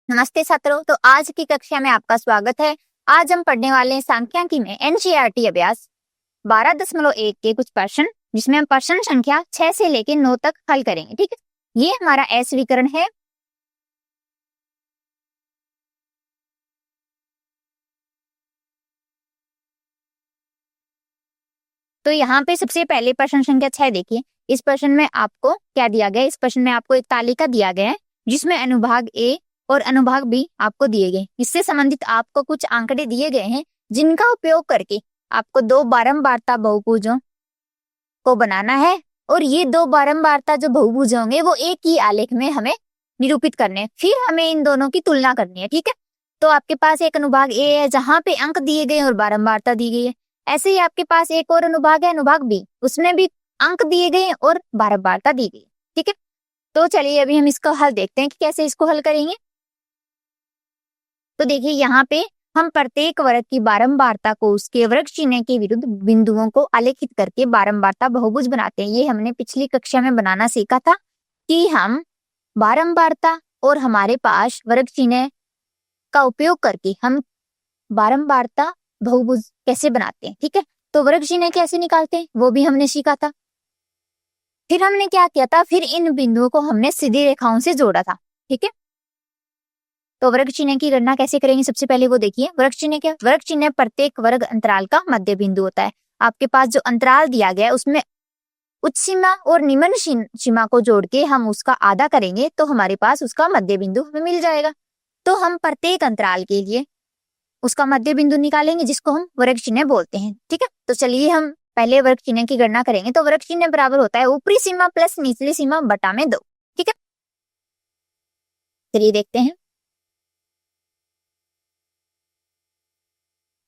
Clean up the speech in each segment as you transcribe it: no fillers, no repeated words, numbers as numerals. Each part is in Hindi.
नमस्ते छात्रों। तो आज की कक्षा में आपका स्वागत है। आज हम पढ़ने वाले हैं सांख्यिकी में एनसीईआरटी अभ्यास 12.1 के कुछ प्रश्न, जिसमें हम प्रश्न संख्या 6 से लेकर 9 तक हल करेंगे। ठीक है, ये हमारा विकरण है। तो यहाँ पे सबसे पहले प्रश्न संख्या 6 देखिए। इस प्रश्न में आपको क्या दिया गया है? इस प्रश्न में आपको एक तालिका दिया गया है जिसमें अनुभाग ए और अनुभाग बी आपको दिए गए। इससे संबंधित आपको कुछ आंकड़े दिए गए हैं जिनका उपयोग करके आपको दो बारंबारता बहुभुजों को बनाना है, और ये दो बारंबारता जो बहुभुज होंगे वो एक ही आलेख में हमें निरूपित करने हैं। फिर हमें इन दोनों की तुलना करनी है। ठीक है, तो आपके पास एक अनुभाग ए है जहां पे अंक दिए गए और बारंबारता दी गई है। ऐसे ही आपके पास एक और अनुभाग है, अनुभाग बी, उसमें भी अंक दिए गए और बारंबारता दी गई। ठीक है, तो चलिए अभी हम इसका हल देखते हैं कि कैसे इसको हल करेंगे। तो देखिए यहाँ पे हम प्रत्येक वर्ग की बारंबारता को उसके वर्ग चिन्ह के विरुद्ध बिंदुओं को आलेखित करके बारंबारता बहुभुज बनाते हैं। ये हमने पिछली कक्षा में बनाना सीखा था कि हम बारंबारता और हमारे पास वर्ग चिन्ह का उपयोग करके हम बारंबारता बहुभुज कैसे बनाते हैं। ठीक है, तो वर्ग चिन्ह कैसे निकालते हैं वो भी हमने सीखा था। फिर हमने क्या किया था, फिर इन बिंदुओं को हमने सीधी रेखाओं से जोड़ा था। ठीक है, तो वर्ग चिन्ह की गणना कैसे करेंगे, सबसे पहले वो देखिए। वर्ग चिन्ह क्या? वर्ग चिन्ह प्रत्येक वर्ग अंतराल का मध्य बिंदु होता है। आपके पास जो अंतराल दिया गया है उसमें उच्च सीमा और निम्न सीमा को जोड़ के हम उसका आधा करेंगे तो हमारे पास उसका मध्य बिंदु हमें मिल जाएगा। तो हम प्रत्येक अंतराल के लिए उसका मध्य बिंदु निकालेंगे जिसको हम वर्ग चिन्ह बोलते हैं। ठीक है, तो चलिए हम पहले वर्ग चिन्ह की गणना करेंगे। तो वर्ग चिन्ह बराबर होता है ऊपरी सीमा प्लस निचली सीमा बटा में 2। ठीक है, चलिए देखते हैं।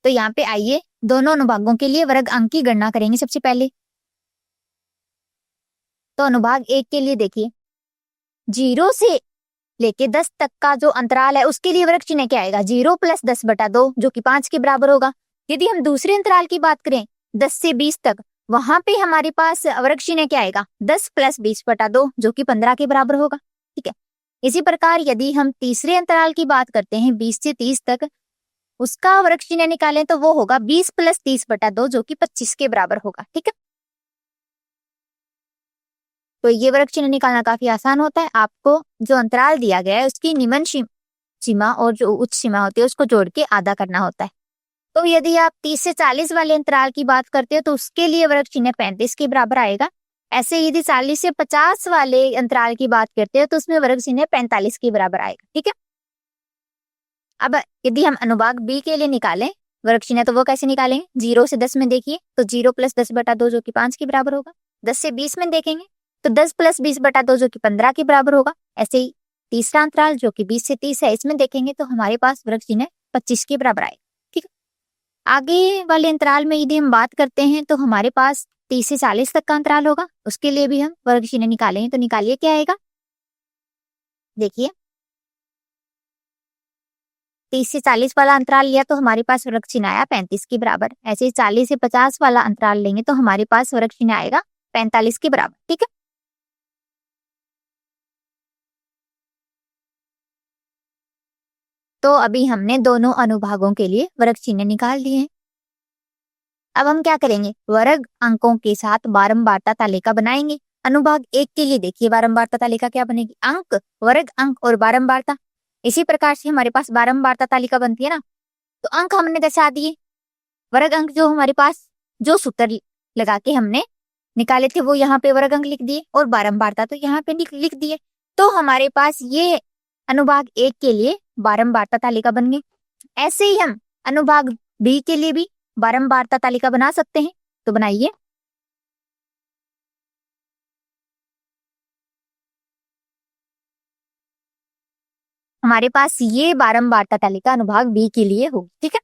तो यहाँ पे आइए दोनों अनुभागों के लिए वर्ग अंक की गणना करेंगे सबसे पहले। तो अनुभाग 1 के लिए देखिए, 0 से लेके 10 तक का जो अंतराल है उसके लिए वर्ग चिन्ह क्या आएगा? 0 प्लस 10 बटा 2 जो कि 5 के बराबर होगा। यदि हम दूसरे अंतराल की बात करें 10 से 20 तक, वहां पे हमारे पास वर्ग चिन्ह क्या आएगा? 10 प्लस 20 बटा 2 जो कि 15 के बराबर होगा। ठीक है, इसी प्रकार यदि हम तीसरे अंतराल की बात करते हैं 20 से 30 तक, उसका वर्ग चिन्ह निकालें तो वो होगा 20 प्लस 30 बटा 2 जो कि 25 के बराबर होगा। ठीक है, तो ये वर्ग चिन्ह निकालना काफी आसान होता है। आपको जो अंतराल दिया गया है उसकी निम्न सीमा और जो उच्च सीमा होती है उसको जोड़ के आधा करना होता है। तो यदि आप 30 से 40 वाले अंतराल की बात करते हो तो उसके लिए वर्ग चिन्ह 35 के बराबर आएगा। ऐसे यदि 40 से 50 वाले अंतराल की बात करते हो तो उसमें वर्ग चिन्ह 45 के बराबर आएगा। ठीक है, अब यदि हम अनुभाग बी के लिए निकालें वर्ग चिन्ह तो वो कैसे निकालेंगे? 0 से 10 में देखिए तो 0 प्लस 10 बटा 2 जो कि 5 के बराबर होगा। 10 से 20 में देखेंगे तो 10 प्लस 20 बटा 2 जो कि 15 के बराबर होगा। ऐसे ही तीसरा अंतराल जो कि 20 से 30 है, इसमें देखेंगे तो हमारे पास वर्ग चिन्ह 25 के बराबर आएगा। ठीक है, आगे वाले अंतराल में यदि हम बात करते हैं तो हमारे पास 30 से 40 तक का अंतराल होगा, उसके लिए भी हम वर्ग चिन्ह निकालेंगे। तो निकालिए क्या आएगा, देखिए 30 से 40 वाला अंतराल लिया तो हमारे पास वर्ग चिन्ह आया 35 के बराबर। ऐसे ही 40 से 50 वाला अंतराल लेंगे तो हमारे पास वर्ग चिन्ह आएगा 45 के बराबर। ठीक है, तो अभी हमने दोनों अनुभागों के लिए वर्ग चिन्ह निकाल दिए हैं। अब हम क्या करेंगे, वर्ग अंकों के साथ बारंबारता तालिका बनाएंगे। अनुभाग 1 के लिए देखिए बारंबारता तालिका क्या बनेगी? अंक, वर्ग अंक और बारंबारता। इसी प्रकार से हमारे पास बारंबारता तालिका बनती है ना, तो अंक हमने दर्शा दिए, वर्ग अंक जो हमारे पास जो सूत्र लगा के हमने निकाले थे वो यहाँ पे वर्ग अंक लिख दिए, और बारंबारता तो यहाँ पे लिख दिए। तो हमारे पास ये अनुभाग 1 के लिए बारंबारता तालिका बन गई। ऐसे ही हम अनुभाग बी के लिए भी बारंबारता तालिका बना सकते हैं। तो बनाइए। हमारे पास ये बारंबारता तालिका अनुभाग बी के लिए होगी। ठीक है,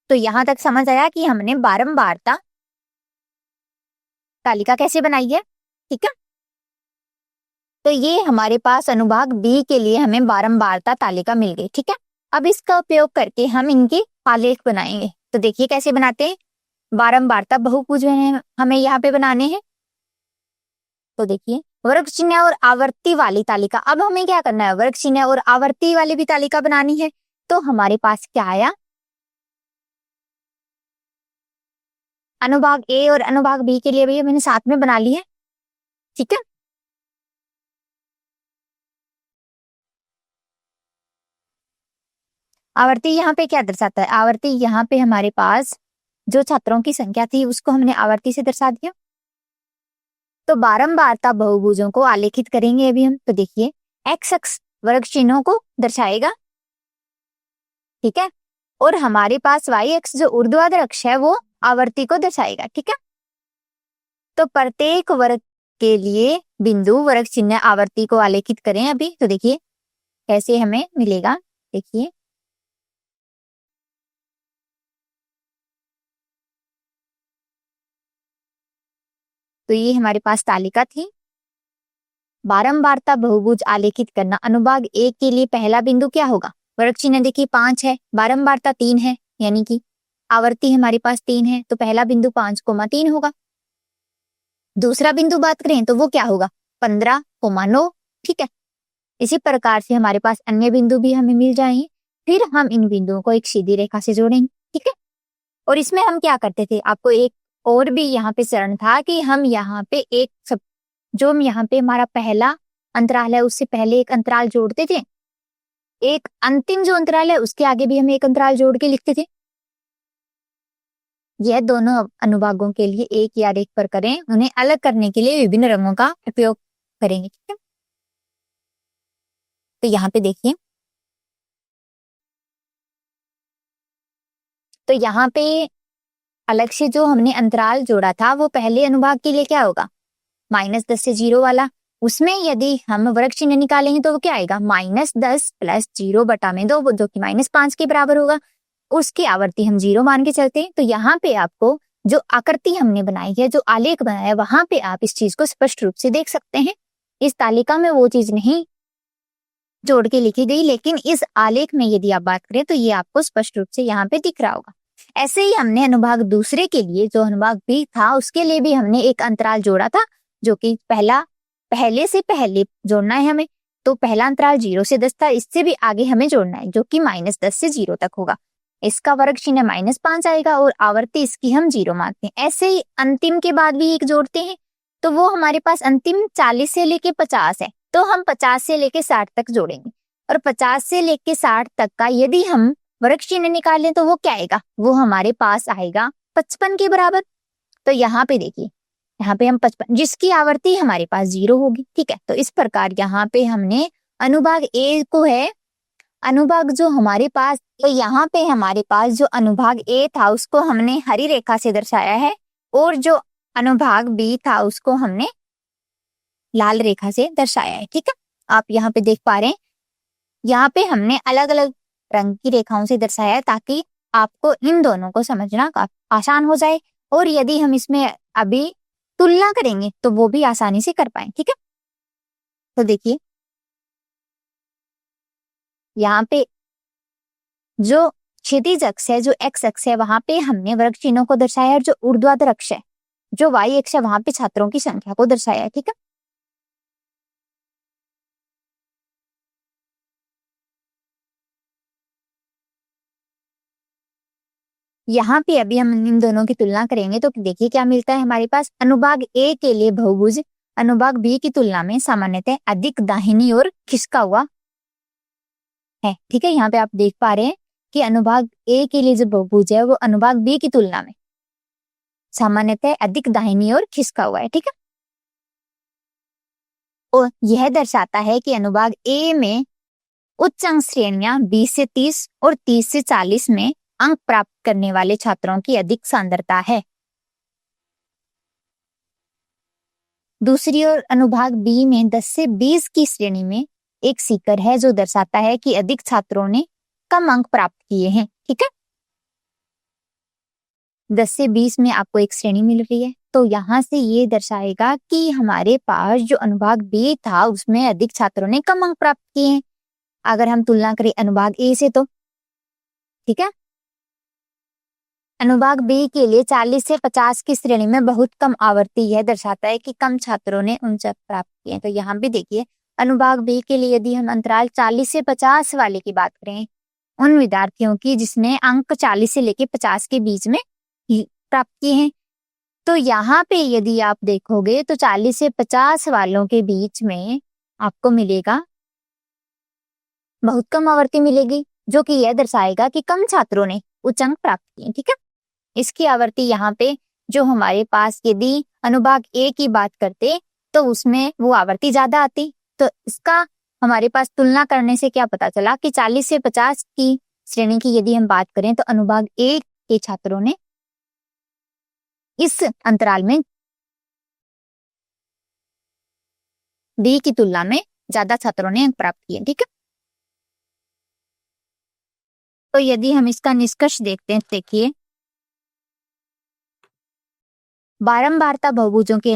तो यहां तक समझ आया कि हमने बारंबारता तालिका कैसे बनाई है। ठीक है, तो ये हमारे पास अनुभाग बी के लिए हमें बारंबारता तालिका मिल गई। ठीक है, अब इसका उपयोग करके हम इनके आलेख बनाएंगे। तो देखिए कैसे बनाते हैं। बारंबारता बहुभुज हमें यहाँ पे बनाने हैं। तो देखिए वर्ग चिन्ह और आवर्ती वाली तालिका। अब हमें क्या करना है, वर्ग चिन्ह और आवर्ती वाली भी तालिका बनानी है। तो हमारे पास क्या आया, अनुभाग ए और अनुभाग बी के लिए भी मैंने साथ में बना ली है, ठीक है। आवर्ती यहाँ पे क्या दर्शाता है, आवर्ती यहाँ पे हमारे पास जो छात्रों की संख्या थी उसको हमने आवर्ती से दर्शा दिया। तो बारंबारता बहुभुजों को आलेखित करेंगे अभी हम। तो देखिए एक्स अक्ष वर्ग चिन्हों को दर्शाएगा, ठीक है, और हमारे पास वाई अक्ष जो ऊर्ध्वाधर अक्ष है वो आवर्ती को दर्शाएगा, ठीक है। तो प्रत्येक वर्ग के लिए बिंदु वर्ग चिन्ह आवर्ती को आलेखित करें अभी। तो देखिए कैसे हमें मिलेगा, देखिए तो ये हमारे पास तालिका थी। बारंबारता बहुभुज आलेखित करना, अनुभाग ए के लिए पहला बिंदु क्या होगा, वर्ग चिन्ह देखिए 5 है, बारंबारता 3 है, यानी कि आवर्ती हमारे पास 3 है, तो पहला बिंदु 5,3 होगा। दूसरा बिंदु बात करें तो वो क्या होगा, 15,9, ठीक है। इसी प्रकार से हमारे पास अन्य बिंदु भी हमें मिल जाएंगे, फिर हम इन बिंदुओं को एक सीधी रेखा से जोड़ेंगे, ठीक है। और इसमें हम क्या करते थे, आपको एक और भी यहाँ पे चरण था कि हम यहाँ पे एक सब जो हम यहाँ पे हमारा पहला अंतराल है उससे पहले एक अंतराल जोड़ते थे, एक अंतिम जो अंतराल है उसके आगे भी हम एक अंतराल जोड़ के लिखते थे। यह दोनों अनुभागों के लिए एक या एक पर करें, उन्हें अलग करने के लिए विभिन्न रंगों का उपयोग करेंगे, ठीक है। तो यहाँ पे देखिए, तो यहाँ पे अलग से जो हमने अंतराल जोड़ा था वो पहले अनुभाग के लिए क्या होगा, -10 से 0 वाला। उसमें यदि हम वर्ग चिन्ह निकालेंगे तो वो क्या आएगा, -10 + 0/2 जो कि -5 के बराबर होगा। उसकी आवर्ती हम 0 मान के चलते हैं। तो यहाँ पे आपको जो आकृति हमने बनाई है, जो आलेख बनाया है, वहां पे आप इस चीज को स्पष्ट रूप से देख सकते हैं। इस तालिका में वो चीज नहीं जोड़ के लिखी गई, लेकिन इस आलेख में यदि आप बात करें तो ये आपको स्पष्ट रूप से यहाँ पे दिख रहा होगा। ऐसे ही हमने अनुभाग दूसरे के लिए, जो अनुभाग बी था, उसके लिए भी हमने एक अंतराल जोड़ा था, जो कि पहले से पहले जोड़ना है हमें। तो पहला अंतराल 0 से 10 था, इससे भी आगे हमें जोड़ना है, जो कि -10 से 0 तक होगा। इसका वर्ग चिन्ह -5 आएगा और आवर्ती इसकी हम 0 मानते हैं। ऐसे ही अंतिम के बाद भी एक जोड़ते हैं, तो वो हमारे पास अंतिम 40 से लेके 50 है, तो हम 50 से लेके 60 तक जोड़ेंगे। और 50 से लेके 60 तक का यदि हम वर्ग चिन्ह निकालें तो वो क्या आएगा, वो हमारे पास आएगा 55 के बराबर। तो यहाँ पे देखिए, यहाँ पे हम 55, जिसकी आवर्ती हमारे पास 0 होगी, ठीक है। तो इस प्रकार यहाँ पे हमने अनुभाग ए को है, अनुभाग जो हमारे पास, तो यहाँ पे हमारे पास जो अनुभाग ए था उसको हमने हरी रेखा से दर्शाया है, और जो अनुभाग बी था उसको हमने लाल रेखा से दर्शाया है, ठीक है। आप यहाँ पे देख पा रहे हैं, यहाँ पे हमने अलग अलग रंग की रेखाओं से दर्शाया है ताकि आपको इन दोनों को समझना आसान हो जाए, और यदि हम इसमें अभी तुलना करेंगे तो वो भी आसानी से कर पाए, ठीक है। तो देखिए यहाँ पे जो क्षैतिज अक्ष है, जो एक्स अक्ष है, वहां पे हमने वर्ग चिन्हों को दर्शाया है, और जो ऊर्ध्वाधर अक्ष है, जो वाई अक्ष है, वहां पे छात्रों की संख्या को दर्शाया है, ठीक है। यहाँ पे अभी हम इन दोनों की तुलना करेंगे तो देखिए क्या मिलता है हमारे पास, अनुभाग ए के लिए बहुभुज अनुभाग बी की तुलना में सामान्यतः अधिक दाहिनी ओर खिसका हुआ है, ठीक है। यहाँ पे आप देख पा रहे हैं कि अनुभाग ए के लिए जो बहुभुज है वो अनुभाग बी की तुलना में सामान्यतः अधिक दाहिनी ओर खिसका हुआ है, ठीक है। और यह दर्शाता है कि अनुभाग ए में उच्च अंक श्रेणियां 20 से 30 और 30 से 40 में अंक प्राप्त करने वाले छात्रों की अधिक सांद्रता है। दूसरी ओर अनुभाग बी में 10 से 20 की श्रेणी में एक सीकर है, जो दर्शाता है कि अधिक छात्रों ने कम अंक प्राप्त किए हैं, ठीक है। 10 से 20 में आपको एक श्रेणी मिल रही है, तो यहाँ से ये दर्शाएगा कि हमारे पास जो अनुभाग बी था उसमें अधिक छात्रों ने कम अंक प्राप्त किए हैं, अगर हम तुलना करें अनुभाग ए से, तो ठीक है। अनुभाग बी के लिए 40 से 50 की श्रेणी में बहुत कम आवर्ती यह दर्शाता है कि कम छात्रों ने उच्च अंक प्राप्त किए। तो यहाँ भी देखिए अनुभाग बी के लिए यदि हम अंतराल 40 से 50 वाले की बात करें, उन विद्यार्थियों की जिसने अंक 40 से लेके 50 के बीच में ही प्राप्त किए हैं, तो यहाँ पे यदि आप देखोगे तो 40 से 50 वालों के बीच में आपको मिलेगा बहुत कम आवर्ती मिलेगी, जो कि यह दर्शाएगा कि कम छात्रों ने उच्च अंक प्राप्त किए। ठीक है, इसकी आवर्ती यहाँ पे जो हमारे पास यदि अनुभाग ए की बात करते तो उसमें वो आवर्ती ज्यादा आती। तो इसका हमारे पास तुलना करने से क्या पता चला कि 40 से 50 की श्रेणी की यदि हम बात करें तो अनुभाग ए के छात्रों ने इस अंतराल में बी की तुलना में ज्यादा छात्रों ने अंक प्राप्त किए। ठीक है, तो यदि हम इसका निष्कर्ष देखते हैं, देखिए बारंबारता बहुभुजों के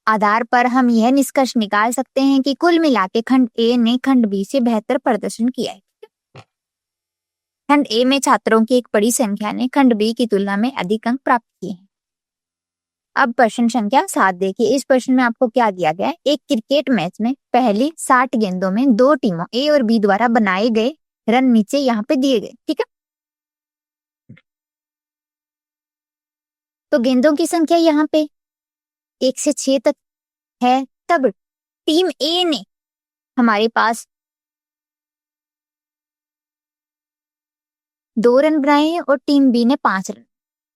आधार पर हम यह निष्कर्ष निकाल सकते हैं कि कुल मिलाके खंड ए ने खंड बी से बेहतर प्रदर्शन किया है। खंड ए में छात्रों की एक बड़ी संख्या ने खंड बी की तुलना में अधिक अंक प्राप्त किए हैं। अब प्रश्न संख्या 7 देखिए, इस प्रश्न में आपको क्या दिया गया है। एक क्रिकेट मैच में पहली 60 गेंदों में दो टीमों ए और बी द्वारा बनाए गए रन नीचे यहाँ पे दिए गए। ठीक है, तो गेंदों की संख्या यहाँ पे 1 से 6 तक है। तब टीम ए ने हमारे पास 2 रन बनाए हैं और टीम बी ने 5 रन।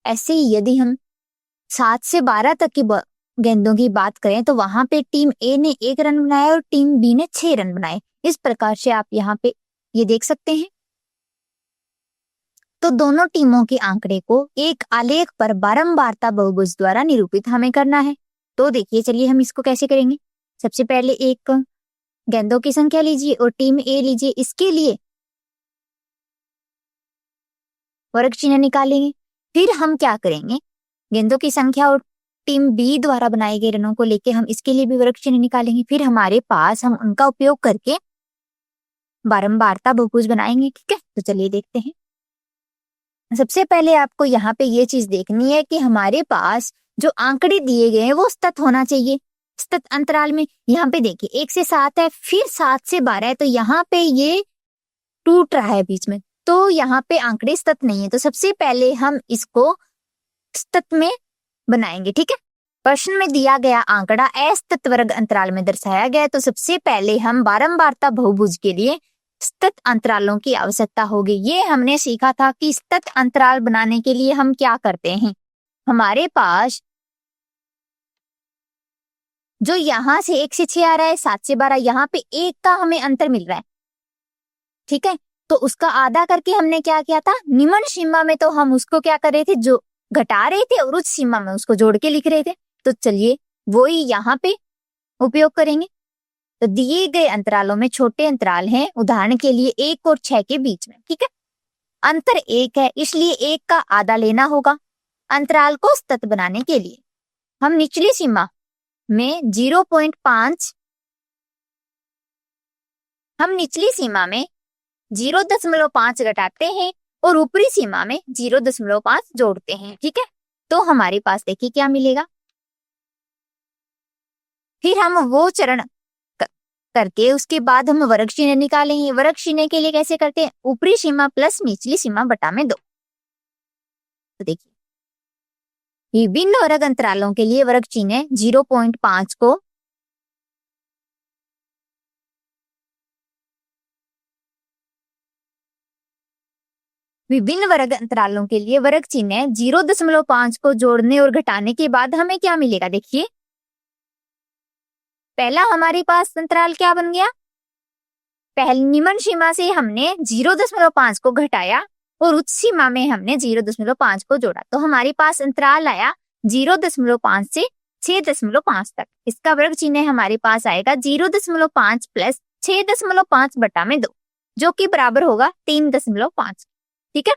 ऐसे ही यदि हम 7 से 12 तक की गेंदों की बात करें तो वहां पे टीम ए ने 1 रन बनाया और टीम बी ने 6 रन बनाए। इस प्रकार से आप यहाँ पे ये देख सकते हैं। तो दोनों टीमों के आंकड़े को एक आलेख पर बारंबारता बहुभुज द्वारा निरूपित हमें करना है। तो देखिए चलिए हम इसको कैसे करेंगे। सबसे पहले एक गेंदों की संख्या लीजिए और टीम ए लीजिए, इसके लिए वर्ग चिन्ह निकालेंगे। फिर हम क्या करेंगे, गेंदों की संख्या और टीम बी द्वारा बनाए गए रनों को लेके हम इसके लिए भी वर्ग चिन्ह निकालेंगे। फिर हमारे पास हम उनका उपयोग करके बारंबारता बहुभुज बनाएंगे। ठीक है, तो चलिए देखते हैं। सबसे पहले आपको यहाँ पे ये चीज देखनी है कि हमारे पास जो आंकड़े दिए गए हैं वो सतत होना चाहिए। सतत अंतराल में यहाँ पे देखिए 1 से 7 है, फिर 7 से 12 है, तो यहाँ पे ये टूट रहा है बीच में, तो यहाँ पे आंकड़े सतत नहीं है। तो सबसे पहले हम इसको सतत में बनाएंगे। ठीक है, प्रश्न में दिया गया आंकड़ा असतत वर्ग अंतराल में दर्शाया गया है, तो सबसे पहले हम बारंबारता बहुभुज के लिए सतत अंतरालों की आवश्यकता होगी। ये हमने सीखा था कि सतत अंतराल बनाने के लिए हम क्या करते हैं। हमारे पास जो यहाँ से 1 से 6 आ रहा है, 7 से 12, यहाँ पे 1 का हमें अंतर मिल रहा है। ठीक है, तो उसका आधा करके हमने क्या किया था, निम्न सीमा में तो हम उसको क्या कर रहे थे, जो घटा रहे थे, और उच्च सीमा में उसको जोड़ के लिख रहे थे। तो चलिए वो ही यहाँ पे उपयोग करेंगे। तो दिए गए अंतरालों में छोटे अंतराल हैं, उदाहरण के लिए 1 और 6 के बीच में। ठीक है, अंतर 1 है, इसलिए 1 का आधा लेना होगा। अंतराल को सतत बनाने के लिए हम निचली सीमा में 0.5 घटाते हैं और ऊपरी सीमा में 0.5 जोड़ते हैं। ठीक है, तो हमारे पास देखिए क्या मिलेगा। फिर हम वो चरण करके उसके बाद हम वर्ग चिन्ह निकालेंगे। वर्ग चिन्ह के लिए कैसे करते हैं, ऊपरी सीमा प्लस निचली सीमा बटा में 2। तो देखिए विभिन्न वर्ग अंतरालों के लिए वर्ग चिन्ह 0.5 को विभिन्न वर्ग अंतरालों के लिए वर्ग चिन्ह 0.5 को जोड़ने और घटाने के बाद हमें क्या मिलेगा। देखिए पहला हमारे पास अंतराल क्या बन गया, पहली निम्न सीमा से हमने 0.5 को घटाया और उच्च सीमा में हमने 0.5 को जोड़ा, तो हमारे पास अंतराल आया 0.5 से 6.5 तक। इसका वर्ग चिन्ह हमारे पास आएगा 0.5 प्लस 6.5 बटा में 2, जो कि बराबर होगा 3.5। ठीक है,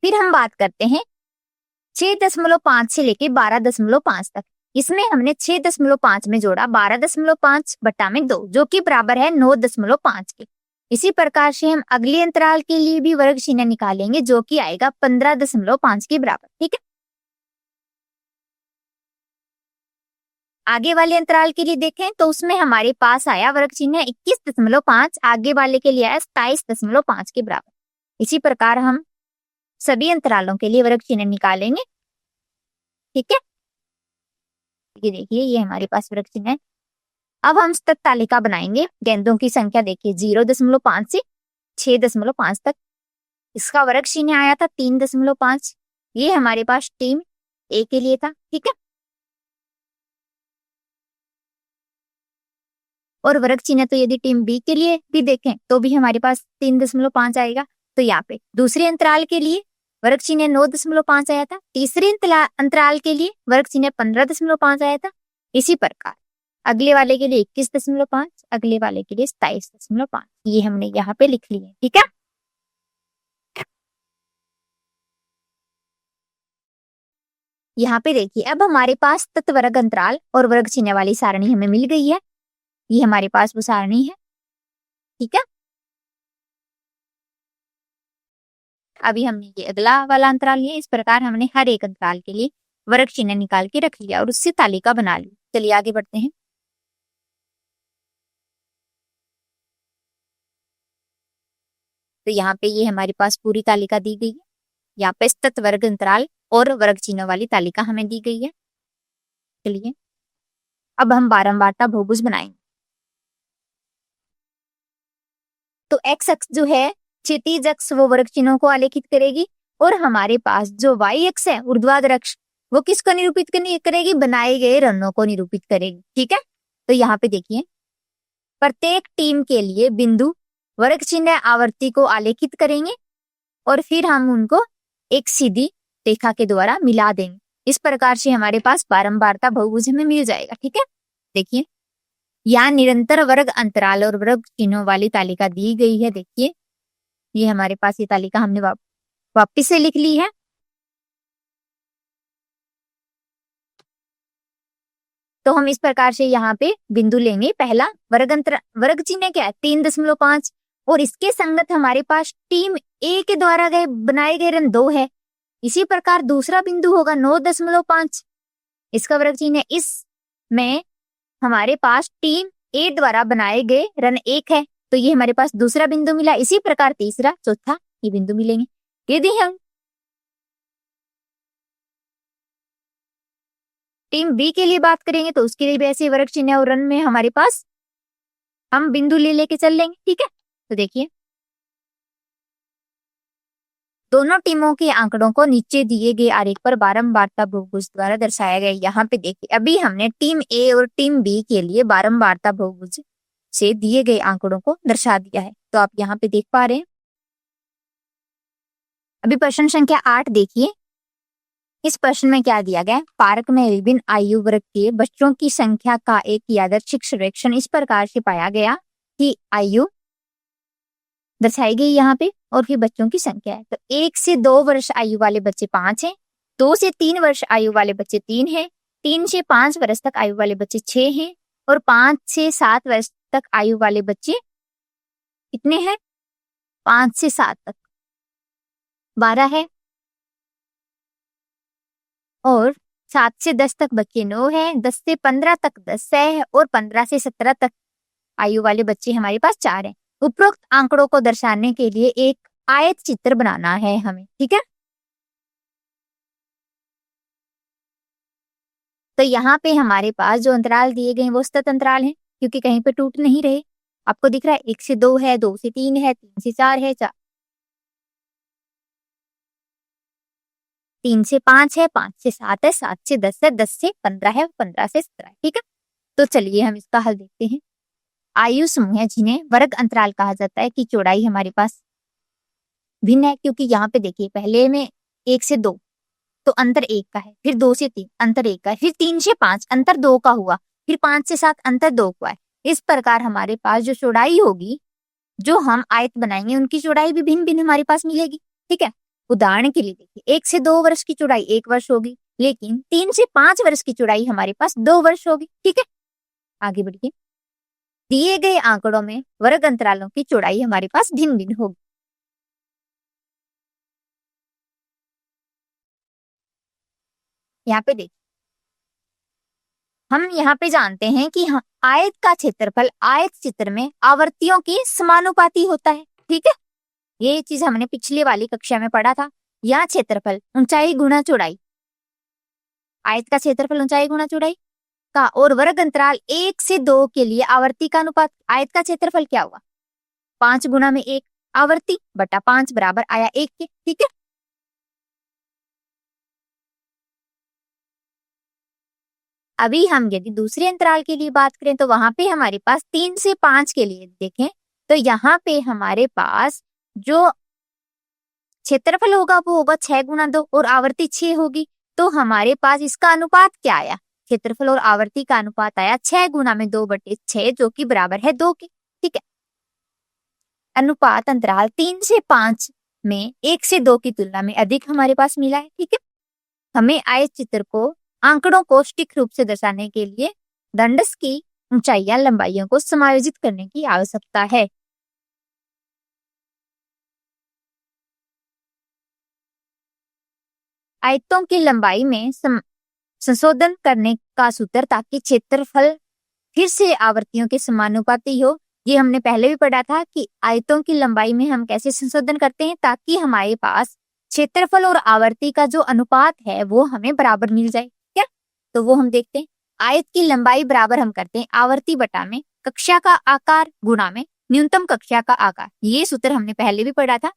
फिर हम बात करते हैं 6.5 से लेके 12.5 तक। इसमें हमने 6.5 में जोड़ा 12.5 बटा में 2 जो कि बराबर है 9.5 के। इसी प्रकार से हम अगले अंतराल के लिए भी वर्ग चिन्ह निकालेंगे जो कि आएगा 15.5 के बराबर। ठीक है, आगे वाले अंतराल के लिए देखें तो उसमें हमारे पास आया वर्ग चिन्ह 21.5, आगे वाले के लिए आया 27.5 के बराबर। इसी प्रकार हम सभी अंतरालों के लिए वर्ग चिन्ह निकालेंगे। ठीक है, ये देखिए ये हमारे पास वर्ग चिन्ह है। अब हम सतत तालिका बनाएंगे। गेंदों की संख्या देखिए 0.5 से 6.5 तक। इसका वर्ग चिन्ह आया था 3.5। ये हमारे पास टीम ए के लिए था। ठीक है, और वर्ग चिन्ह तो यदि टीम बी के लिए भी देखें तो भी हमारे पास 3.5 आएगा। तो यहाँ पे दूसरे अंतराल के लिए वर्ग चिन्ह 9.5 आया था, तीसरे अंतराल के लिए वर्ग चिन्ह 15.5 आया था। इसी प्रकार अगले वाले के लिए 21.5, अगले वाले के लिए 27.5। ये हमने यहाँ पे लिख लिए। ठीक है, यहाँ पे देखिए अब हमारे पास तत्वर्ग अंतराल और वर्ग चिन्ह वाली सारणी हमें मिल गई है। ये हमारे पास वो सारणी है। ठीक है, अभी हमने ये अगला वाला अंतराल लिया। इस प्रकार हमने हर एक अंतराल के लिए वर्ग चिन्ह निकाल के रख लिया और उससे तालिका बना ली। चलिए आगे बढ़ते हैं। तो यहाँ पे ये हमारे पास पूरी तालिका दी गई है। यहाँ पे सतत वर्ग अंतराल और वर्ग चिन्ह वाली तालिका हमें दी गई है। चलिए अब हम बारंबारता बहुभुज बनाएंगे। तो एक्स अक्ष जो है क्षैतिज अक्ष वो वर्ग चिन्हों को आलेखित करेगी और हमारे पास जो वाई अक्ष है ऊर्ध्वाधर अक्ष वो किसको निरूपित करेगी, बनाए गए रनों को निरूपित करेगी। ठीक है, तो यहाँ पे देखिए प्रत्येक टीम के लिए बिंदु वर्ग चिन्ह आवर्ती को आलेखित करेंगे और फिर हम उनको एक सीधी रेखा के द्वारा मिला देंगे। इस प्रकार से हमारे पास बारंबारता बहुभुज में मिल जाएगा। ठीक है, देखिए यहाँ निरंतर वर्ग अंतराल और वर्ग चिन्हों वाली तालिका दी गई है। देखिए ये हमारे पास ये तालिका हमने वापिस से लिख ली है। तो हम इस प्रकार से यहाँ पे बिंदु लेंगे। पहला वर्ग चिन्ह क्या है 3.5 और इसके संगत हमारे पास टीम ए के द्वारा बनाए गए रन 2 है। इसी प्रकार दूसरा बिंदु होगा 9.5, इसका वर्ग चिन्ह इसमें हमारे पास टीम ए द्वारा बनाए गए रन 1 है। तो ये हमारे पास दूसरा बिंदु मिला। इसी प्रकार तीसरा चौथा ये बिंदु मिलेंगे। यदि हम टीम बी के लिए बात करेंगे तो उसके लिए भी ऐसे वर्ग चिन्ह और रन में हमारे पास हम बिंदु लेके चल लेंगे। ठीक है, तो देखिए दोनों टीमों के आंकड़ों को नीचे दिए गए आरेख पर बारंबारता बहुभुज द्वारा दर्शाया गया। यहाँ पे देखिए अभी हमने टीम ए और टीम बी के लिए बारंबारता बहुभुज से दिए गए आंकड़ों को दर्शा दिया है। तो आप यहाँ पे देख पा रहे हैं। अभी प्रश्न संख्या 8 देखिए। इस प्रश्न में क्या दिया गया है, पार्क में विभिन्न आयु वर्ग के बच्चों की संख्या का एक यादृच्छिक सर्वेक्षण इस प्रकार से पाया गया कि आयु दर्शाई गई यहाँ पे और फिर बच्चों की संख्या है। तो 1 से 2 वर्ष आयु वाले बच्चे 5 हैं, 2 से 3 वर्ष आयु वाले बच्चे 3 हैं, 3 से 5 वर्ष तक आयु वाले बच्चे 6 हैं और 5 से 7 वर्ष तक आयु वाले बच्चे कितने हैं, 5 से 7 तक 12 है और 7 से 10 तक बच्चे 9 है, 10 से 15 तक 10 है और 15 से 17 तक आयु वाले बच्चे हमारे पास 4 हैं। उपरोक्त आंकड़ों को दर्शाने के लिए एक आयत चित्र बनाना है हमें। ठीक है, तो यहाँ पे हमारे पास जो अंतराल दिए गए वो सतत अंतराल हैं क्योंकि कहीं पे टूट नहीं रहे। आपको दिख रहा है 1 से 2 है, 2 से 3 है, 3 से 4 है, 3 से 5 है, 5 से 7 है, 7 से 10 है, 10 से 15 है, 15 से 17 है। ठीक है, तो चलिए हम इसका हल देखते हैं। आयु समूह है जिन्हें वर्ग अंतराल कहा जाता है की चौड़ाई हमारे पास भिन्न है क्योंकि यहाँ पे देखिए पहले में 1 से 2 तो अंतर 1 का है, फिर 2 से 3 अंतर 1 का है, फिर 3 से 5 अंतर 2 का हुआ, फिर 5 से 7 अंतर 2 का है। इस प्रकार हमारे पास जो चौड़ाई होगी जो हम आयत बनाएंगे उनकी चौड़ाई भी भिन्न भिन्न हमारे पास मिलेगी। ठीक है, उदाहरण के लिए देखिए 1 से 2 वर्ष की चौड़ाई 1 वर्ष होगी, लेकिन 3 से 5 वर्ष की चौड़ाई हमारे पास 2 वर्ष होगी। ठीक है, आगे बढ़िए। दिए गए आंकड़ों में वर्ग अंतरालों की चौड़ाई हमारे पास भिन्न भिन्न होगी। यहाँ पे देखिए, हम यहाँ पे जानते हैं कि आयत का क्षेत्रफल आयत चित्र में आवर्तियों के समानुपाती होता है। ठीक है, ये चीज हमने पिछली वाली कक्षा में पढ़ा था। यहाँ क्षेत्रफल ऊंचाई गुणा चौड़ाई, आयत का क्षेत्रफल ऊंचाई गुणा चौड़ाई का, और वर्ग अंतराल 1 से 2 के लिए आवर्ती का अनुपात। आयत का क्षेत्रफल क्या हुआ, 5 गुणा में 1, आवर्ती बटा 5 बराबर आया 1 के। ठीक है, अभी हम यदि दूसरे अंतराल के लिए बात करें तो वहां पे हमारे पास 3 से 5 के लिए देखें तो यहाँ पे हमारे पास जो क्षेत्रफल होगा वो होगा 6 गुणा 2 और आवर्ती 6 होगी। तो हमारे पास इसका अनुपात क्या आया, क्षेत्रफल और आवर्ती का अनुपात आया 6 गुणा में 2 बटे 6 जो कि बराबर है 2 के। ठीक है, अनुपात अंतराल 3 से 5 में 1 से 2 की तुलना में अधिक हमारे पास मिला है। ठीक है, हमें आयत चित्र को आंकड़ों को सटीक रूप से दर्शाने के लिए दंडस की ऊंचाइयां लंबाइयों को समायोजित करने की आवश्यकता है। आयतों की लंबाई में संशोधन करने का सूत्र ताकि क्षेत्रफल फिर से आवर्तियों के समानुपाती हो। ये हमने पहले भी पढ़ा था कि आयतों की लंबाई में हम कैसे संशोधन करते हैं ताकि हमारे पास क्षेत्रफल और आवर्ती का जो अनुपात है वो हमें बराबर मिल जाए। क्या, तो वो हम देखते हैं। आयत की लंबाई बराबर हम करते हैं आवर्ती बटा में कक्षा का आकार गुणा में न्यूनतम कक्षा का आकार। ये सूत्र हमने पहले भी पढ़ा था।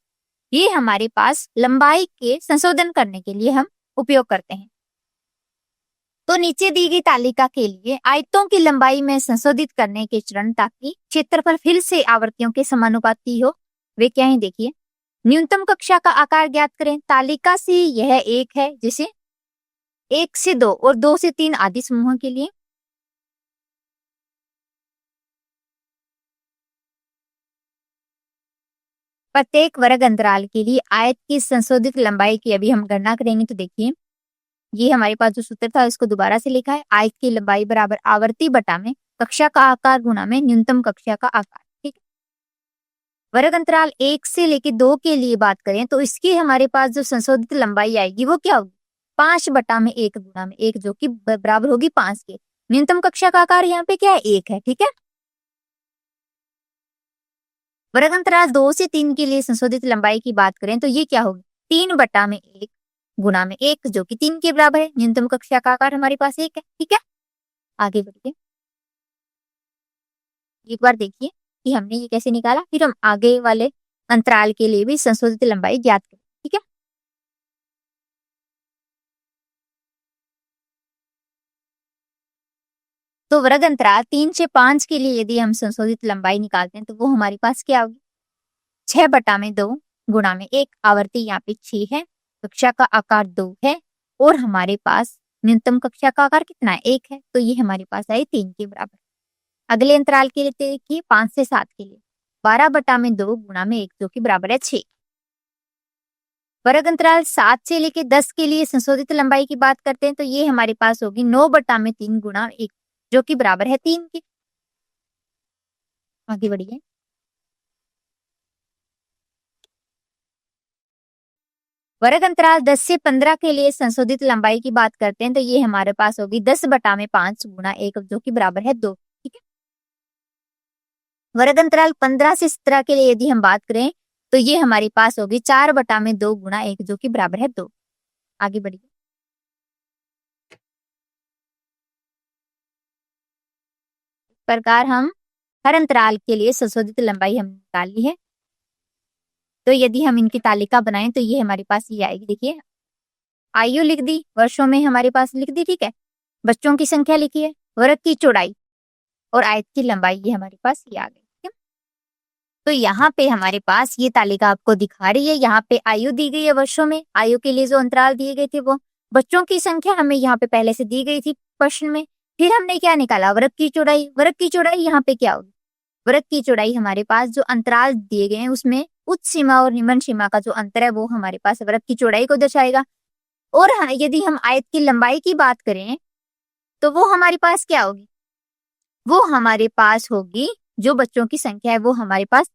ये हमारे पास लंबाई के संशोधन करने के लिए हम उपयोग करते हैं। तो नीचे दी गई तालिका के लिए आयतों की लंबाई में संशोधित करने के चरण ताकि क्षेत्रफल फिर से आवर्तियों के समानुपाती हो, वे क्या है देखिए। न्यूनतम कक्षा का आकार ज्ञात करें। तालिका से यह 1 है, जिसे 1 से 2 और 2 से 3 आदि समूहों के लिए प्रत्येक वर्ग अंतराल के लिए आयत की संशोधित लंबाई की अभी हम गणना करेंगे। तो देखिए, ये हमारे पास जो सूत्र था इसको दोबारा से लिखा है। आयत की लंबाई बराबर आवर्ती बटा में कक्षा का आकार गुणा में न्यूनतम कक्षा का आकार। ठीक है, वर्ग अंतराल 1 से लेके 2 के लिए बात करें तो इसकी हमारे पास जो संशोधित लंबाई आएगी वो क्या होगी, 5 बटा में 1 गुणा में 1 जो कि बराबर होगी 5 के। न्यूनतम कक्षा का आकार यहाँ पे क्या है, 1 है। ठीक है, वर्ग अंतराल 2 से 3 के लिए संशोधित लंबाई की बात करें तो ये क्या होगी, 3 बटा में 1 गुणा में 1 जो कि 3 के बराबर है। न्यूनतम कक्षा का आकार हमारे पास 1 है। ठीक है, आगे बढ़िए। एक बार देखिए कि हमने ये कैसे निकाला, फिर हम आगे वाले अंतराल के लिए भी संशोधित लंबाई ज्ञात करें। ठीक है, तो वर्ग अंतराल 3 से 5 के लिए यदि हम संशोधित लंबाई निकालते हैं तो वो हमारे पास क्या होगी, 6 बटा में 2 गुणा में 1, आवर्ती यहाँ पे 6 है, कक्षा का आकार 2 है और हमारे पास न्यूनतम कक्षा का आकार कितना है, 1 है। तो ये हमारे पास आई 3 के बराबर। अगले अंतराल के लिए देखिए 5 से 7 के लिए 12 बटा में 2 गुणा में 1 जो कि बराबर है 6। वर्ग अंतराल 7 से लेके 10 के लिए संशोधित लंबाई की बात करते हैं तो ये हमारे पास होगी 9 बटा में 3 गुणा 1 जो कि बराबर है 3 के। आगे बढ़िए। वर्ग अंतराल 10 से 15 के लिए संशोधित लंबाई की बात करते हैं तो ये हमारे पास होगी 10 बटा में 5 गुणा 1 जो कि बराबर है 2। ठीक है, वर्ग अंतराल 15 से 17 के लिए यदि हम बात करें तो ये हमारे पास होगी 4 बटा में 2 गुणा 1 जो कि बराबर है 2। आगे बढ़िए। इस प्रकार हम हर अंतराल के लिए संशोधित लंबाई हम निकाल ली है। तो यदि हम इनकी तालिका बनाएं तो ये हमारे पास ये आएगी। देखिए, आयु लिख दी, वर्षों में हमारे पास लिख दी। ठीक है, बच्चों की संख्या लिखी है, वर्ग की चौड़ाई और आयत की लंबाई ये हमारे पास ये आ गई। ठीक है, तो यहाँ पे हमारे पास ये तालिका आपको दिखा रही है। यहाँ पे आयु दी गई है वर्षों में, आयु के लिए जो अंतराल दिए गए थे वो, बच्चों की संख्या हमें यहाँ पे पहले से दी गई थी प्रश्न में। फिर हमने क्या निकाला, वर्ग की चौड़ाई। वर्ग की चौड़ाई यहाँ पे क्या होगी, वर्ग की चौड़ाई हमारे पास जो अंतराल दिए गए हैं उसमें उच्च सीमा और निम्न सीमा का जो अंतर है वो हमारे पास वर्ग की चौड़ाई को दर्शाएगा। और हाँ, यदि हम आयत की लंबाई की बात करें तो वो हमारे पास क्या होगी, वो हमारे पास होगी, जो बच्चों की संख्या है वो हमारे पास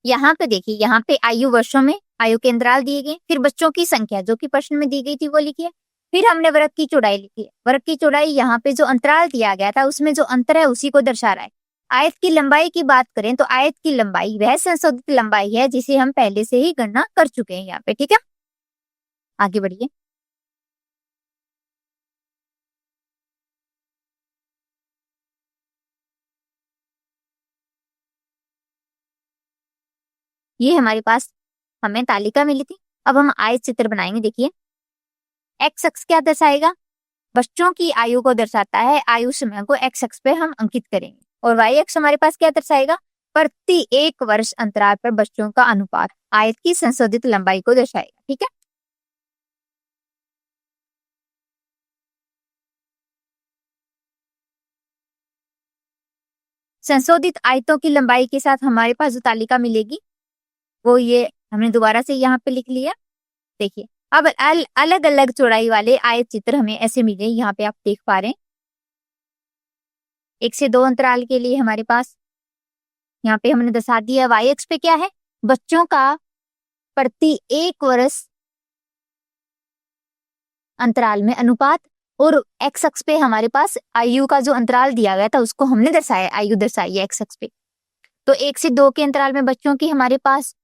यहाँ पे देखिए, यहाँ पे आयु वर्षों में आयु के अंतराल दिए गए, फिर बच्चों की संख्या जो कि प्रश्न में दी गई थी वो लिखी है, फिर हमने वृत्त की चौड़ाई लिखी है। वृत्त की चौड़ाई यहाँ पे जो अंतराल दिया गया था उसमें जो अंतर है उसी को दर्शा रहा है। आयत की लंबाई की बात करें तो आयत की लंबाई वह संशोधित लंबाई है जिसे हम पहले से ही गणना कर चुके हैं यहाँ पे। ठीक है, आगे बढ़िए। ये हमारे पास हमें तालिका मिली थी। अब हम आयत चित्र बनाएंगे। देखिए, एक्स अक्ष क्या दर्शाएगा, बच्चों की आयु को दर्शाता है। आयु समय को एक्स अक्ष पे हम अंकित करेंगे। और वाई अक्ष हमारे पास क्या दर्शाएगा, प्रति 1 वर्ष अंतराल पर बच्चों का अनुपात आयत की संशोधित लंबाई को दर्शाएगा। ठीक है, संशोधित आयतों की लंबाई के साथ हमारे पास जो तालिका मिलेगी वो ये हमने दोबारा से यहाँ पे लिख लिया। देखिए, अब अलग अलग चौड़ाई वाले आयत चित्र हमें ऐसे मिले। यहाँ पे आप देख पा रहे हैं 1 से 2 अंतराल के लिए हमारे पास यहाँ पे हमने दर्शा दिया। वाई अक्ष पे क्या है, बच्चों का प्रति 1 वर्ष अंतराल में अनुपात, और एक्स अक्ष पे हमारे पास आयु का जो अंतराल दिया गया था उसको हमने दर्शाया, आयु दर्शाई है एक्स अक्ष पे। तो 1 से 2 के अंतराल में बच्चों की हमारे पास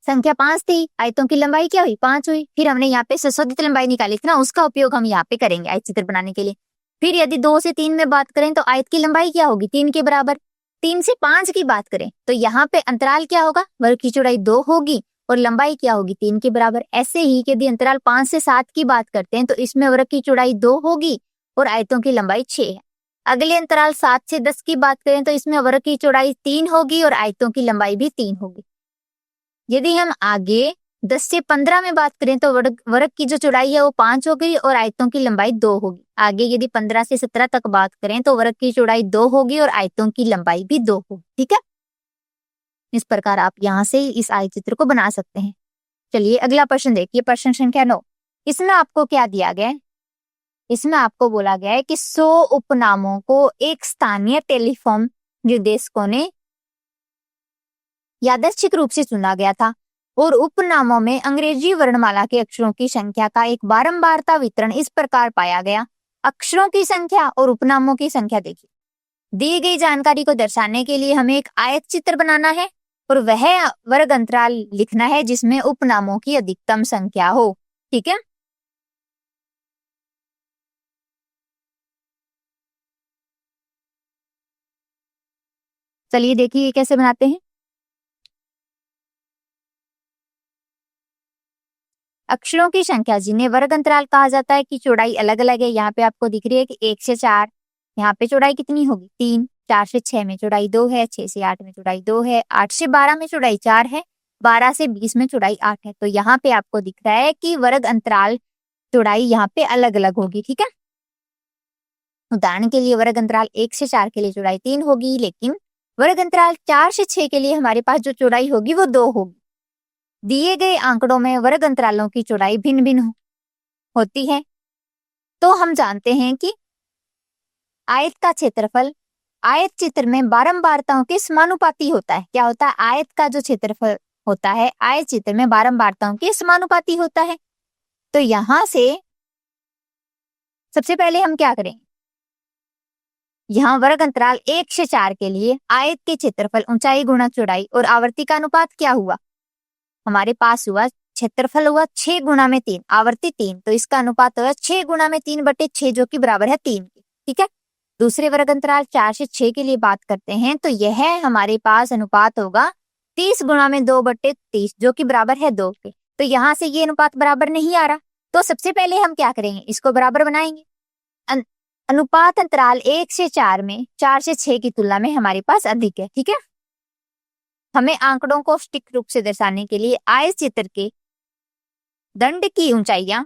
संख्या 5 थी, आयतों की लंबाई क्या हुई, 5 हुई। फिर हमने यहाँ पे संशोधित लंबाई निकाली थी ना, उसका उपयोग हम यहाँ पे करेंगे आयत चित्र बनाने के लिए। फिर यदि 2 से 3 में बात करें तो आयत की लंबाई क्या होगी, 3 के बराबर। 3 से 5 की बात करें तो यहाँ पे अंतराल क्या होगा, वर्ग की चौड़ाई 2 होगी और लंबाई क्या होगी, 3 के बराबर। ऐसे ही यदि अंतराल 5 से 7 की बात करते हैं तो इसमें वर्ग की चौड़ाई 2 होगी और आयतों की लंबाई 6 है। अगले अंतराल 7 से 10 की बात करें तो इसमें वर्ग की चौड़ाई 3 होगी और आयतों की लंबाई भी 3 होगी। यदि हम आगे 10 से 15 में बात करें तो वर्ग की जो चौड़ाई है वो 5 होगी और आयतों की लंबाई 2 होगी। आगे यदि 15 से 17 तक बात करें तो वर्ग की चौड़ाई 2 होगी और आयतों की लंबाई भी 2 होगी। ठीक है, इस प्रकार आप यहाँ से इस आयत चित्र को बना सकते हैं। चलिए अगला प्रश्न देखिए, प्रश्न संख्या 9। इसमें आपको क्या दिया गया है, इसमें आपको बोला गया है कि 100 उपनामों को एक स्थानीय टेलीफोन निर्देशकों ने यादृच्छिक रूप से चुना गया था और उपनामों में अंग्रेजी वर्णमाला के अक्षरों की संख्या का एक बारंबारता वितरण इस प्रकार पाया गया। अक्षरों की संख्या और उपनामों की संख्या देखिए। दी गई जानकारी को दर्शाने के लिए हमें एक आयत चित्र बनाना है और वह वर्ग अंतराल लिखना है जिसमें उपनामों की अधिकतम संख्या हो। ठीक है, चलिए देखिए कैसे बनाते हैं। अक्षरों की संख्या जिन्हें वर्ग अंतराल कहा जाता है की चौड़ाई अलग अलग है। यहाँ पे आपको दिख रही है कि 1 से 4 यहाँ पे चौड़ाई कितनी होगी, 3। 4 से 6 में चौड़ाई 2 है, 6 से 8 में चौड़ाई 2 है, 8 से 12 में चौड़ाई 4 है, 12 से 20 में चौड़ाई 8 है। तो यहाँ पे आपको दिख रहा है कि वर्ग अंतराल चौड़ाई यहाँ पे अलग अलग होगी। ठीक है, उदाहरण के लिए वर्ग अंतराल 1 से 4 के लिए चौड़ाई 3 होगी, लेकिन वर्ग अंतराल 4 से 6 के लिए हमारे पास जो चौड़ाई होगी वो 2 होगी। दिए गए आंकड़ों में वर्ग अंतरालों की चौड़ाई भिन्न भिन्न होती है। तो हम जानते हैं कि आयत का क्षेत्रफल आयत चित्र में बारंबारताओं के समानुपाती होता है। क्या होता है, आयत का जो क्षेत्रफल होता है आयत चित्र में बारंबारताओं के समानुपाती होता है। तो यहां से सबसे पहले हम क्या करें, यहाँ वर्ग अंतराल 1 से 4 के लिए आयत के क्षेत्रफल ऊंचाई गुणा चौड़ाई और आवर्ती का अनुपात क्या हुआ, हमारे पास हुआ क्षेत्रफल हुआ 6 गुणा में 3, आवर्ती 3, तो इसका अनुपात हुआ 6 गुणा में 3/6 जो कि बराबर है 3 के। ठीक है, दूसरे वर्ग अंतराल 4 से 6 के लिए बात करते हैं तो यह हमारे पास अनुपात होगा 30 गुणा में 2/30 जो कि बराबर है 2 के। तो यहाँ से ये अनुपात बराबर नहीं आ रहा, तो सबसे पहले हम क्या करेंगे, इसको बराबर बनाएंगे। अनुपात अंतराल 1 से 4 में 4 से 6 की तुलना में हमारे पास अधिक है। ठीक है, हमें आंकड़ों को सटीक रूप से दर्शाने के लिए आयत चित्र के दंड की ऊंचाइयां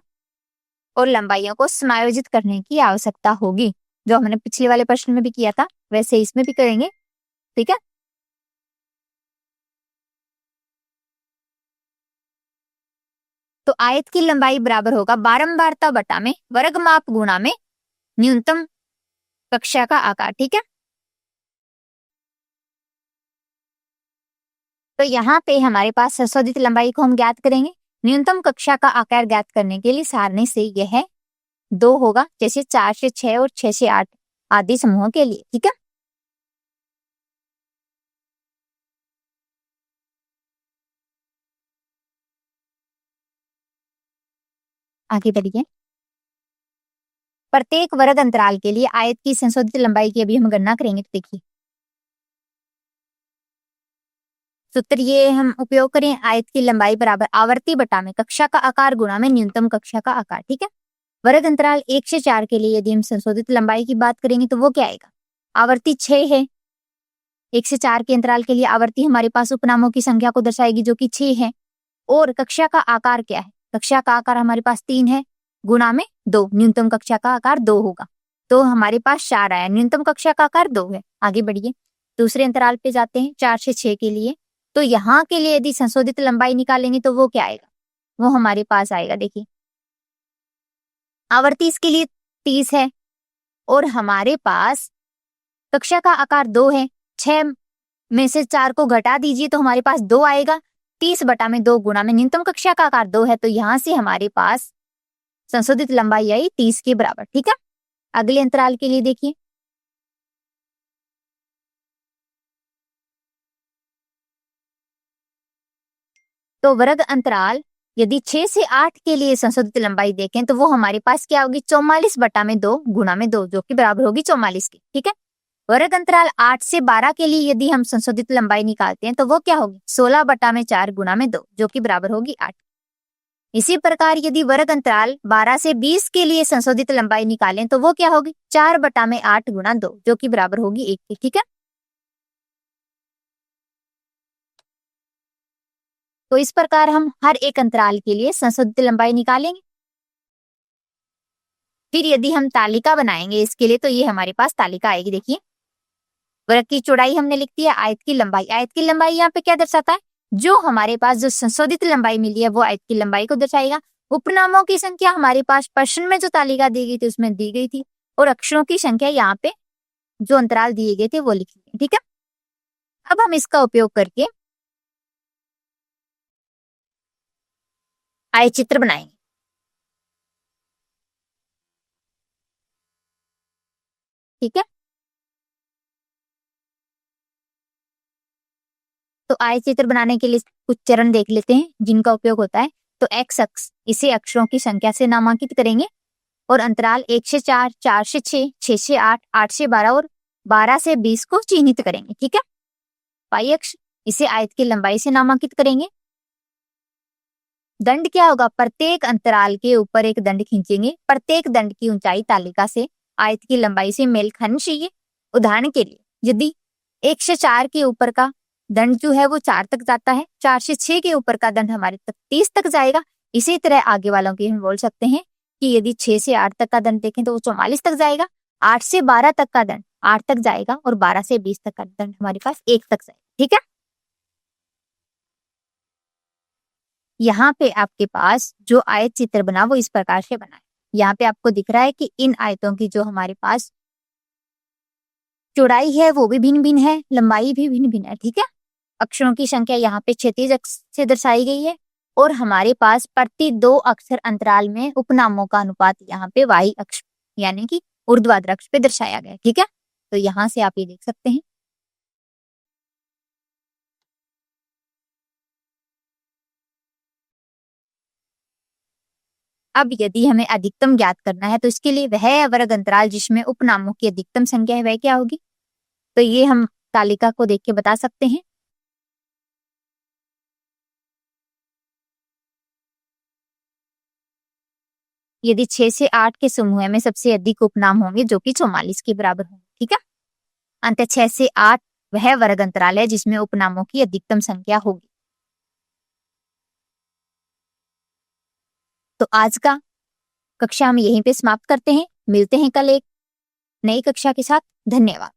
और लंबाइयों को समायोजित करने की आवश्यकता होगी, जो हमने पिछले वाले प्रश्न में भी किया था वैसे इसमें भी करेंगे। ठीक है। तो आयत की लंबाई बराबर होगा बारंबारता बटा में वर्ग माप गुणा में न्यूनतम कक्षा का आकार, ठीक है। तो यहाँ पे हमारे पास संशोधित लंबाई को हम ज्ञात करेंगे। न्यूनतम कक्षा का आकार ज्ञात करने के लिए सारणी से यह 2 होगा, जैसे 4 से 6 और 6 से 8 आदि समूहों के लिए, ठीक है। आगे बढ़िए। प्रत्येक वर्ग अंतराल के लिए आयत की संशोधित लंबाई की अभी हम गणना करेंगे। तो देखिए सूत्र ये हम उपयोग करें, आयत की लंबाई बराबर आवर्ती बटा में कक्षा का आकार गुणा में न्यूनतम कक्षा का आकार, ठीक है। वर्ग अंतराल 1 से 4 के लिए यदि हम संशोधित लंबाई की बात करेंगे तो वो क्या आएगा, आवर्ती 6 है। 1 से 4 के अंतराल के लिए आवर्ती हमारे पास उपनामों की संख्या को दर्शाएगी जो कि 6 है। और कक्षा का आकार क्या है, कक्षा का आकार हमारे पास 3 है गुणा में 2, न्यूनतम कक्षा का आकार 2 होगा। तो हमारे पास 4 आया, न्यूनतम कक्षा का आकार 2 है। आगे बढ़िए, दूसरे अंतराल पे जाते हैं 4 से 6 के लिए। तो यहाँ के लिए यदि संशोधित लंबाई निकालेंगे तो वो क्या आएगा, वो हमारे पास आएगा, देखिए आवर्ती इसके लिए 30 है और हमारे पास कक्षा का आकार 2 है। 6 में से 4 को घटा दीजिए तो हमारे पास 2 आएगा। 30 बटा में 2 गुणा में न्यूनतम कक्षा का आकार 2 है, तो यहां से हमारे पास संशोधित लंबाई आई 30 के बराबर, ठीक है। अगले अंतराल के लिए देखिए, तो वर्ग अंतराल यदि 6 से 8 के लिए संशोधित लंबाई देखें तो वो हमारे पास क्या होगी, 44 बटा में 2 गुणा में 2, जो कि बराबर होगी 44 की, ठीक है। वर्ग अंतराल 8 से 12 के लिए यदि हम संशोधित लंबाई निकालते हैं तो वो क्या होगी, 16 बटा में 4 गुणा में 2, जो कि बराबर होगी 8। इसी प्रकार यदि वर्ग अंतराल 12 से 20 के लिए संशोधित लंबाई निकालें तो वो क्या होगी, 4 बटा में 8 गुणा 2, जो कि बराबर होगी 1 की, ठीक है। तो इस प्रकार हम हर एक अंतराल के लिए संशोधित लंबाई निकालेंगे। फिर यदि हम तालिका बनाएंगे इसके लिए तो ये हमारे पास तालिका आएगी। देखिए वर्ग की चौड़ाई हमने लिख दिया, आयत की लंबाई, आयत की लंबाई यहाँ पे क्या दर्शाता है, जो हमारे पास जो संशोधित लंबाई मिली है वो आयत की लंबाई को दर्शाएगा। उपनामों की संख्या हमारे पास प्रश्न में जो तालिका दी गई थी उसमें दी गई थी और अक्षरों की संख्या यहाँ पे जो अंतराल दिए गए थे वो लिख दिए, ठीक है। अब हम इसका उपयोग करके आयत चित्र बनाएंगे, ठीक है। तो आयत चित्र बनाने के लिए कुछ चरण देख लेते हैं जिनका उपयोग होता है। तो एक्स अक्ष, इसे अक्षरों की संख्या से नामांकित करेंगे और अंतराल 1 से 4, 4 से 6, 6 से 8, 8 से 12 और 12 से 20 को चिन्हित करेंगे, ठीक है। पाई अक्ष, इसे आयत की लंबाई से नामांकित करेंगे। दंड क्या होगा, प्रत्येक अंतराल के ऊपर एक दंड खींचेंगे। प्रत्येक दंड की ऊंचाई तालिका से आयत की लंबाई से मेल खानी चाहिए। उदाहरण के लिए यदि 1 से 4 के ऊपर का दंड जो है वो 4 तक जाता है, 4 से 6 के ऊपर का दंड हमारे तक 30 तक जाएगा। इसी तरह आगे वालों की हम बोल सकते हैं कि यदि 6 से 8 तक का दंड देखें तो वो 44 तक जाएगा। 8 से 12 तक का दंड 8 तक जाएगा और 12 से 20 तक का दंड हमारे पास 1 तक जाएगा, ठीक है। यहाँ पे आपके पास जो आयत चित्र बना वो इस प्रकार से बना है। यहाँ पे आपको दिख रहा है कि इन आयतों की जो हमारे पास चौड़ाई है वो भी भिन्न भिन्न है, लंबाई भी भिन्न भिन्न है, ठीक है। अक्षरों की संख्या यहाँ पे क्षैतिज अक्ष से दर्शाई गई है और हमारे पास प्रति 2 अक्षर अंतराल में उपनामों का अनुपात यहाँ पे वाही अक्ष यानी कि ऊर्ध्वाधर अक्ष पे दर्शाया गया है, ठीक है। तो यहाँ से आप ये देख सकते हैं। अब यदि हमें अधिकतम ज्ञात करना है तो इसके लिए वह वर्ग अंतराल जिसमें उपनामों की अधिकतम संख्या है वह क्या होगी, तो ये हम तालिका को देख के बता सकते हैं। यदि 6 से 8 के समूह में सबसे अधिक उपनाम होंगे जो कि 44 के बराबर होंगे, ठीक है। अंत 6 से 8 वह वर्ग अंतराल है जिसमें उपनामों की अधिकतम संख्या होगी। तो आज का कक्षा हम यहीं पे समाप्त करते हैं। मिलते हैं कल एक नई कक्षा के साथ। धन्यवाद।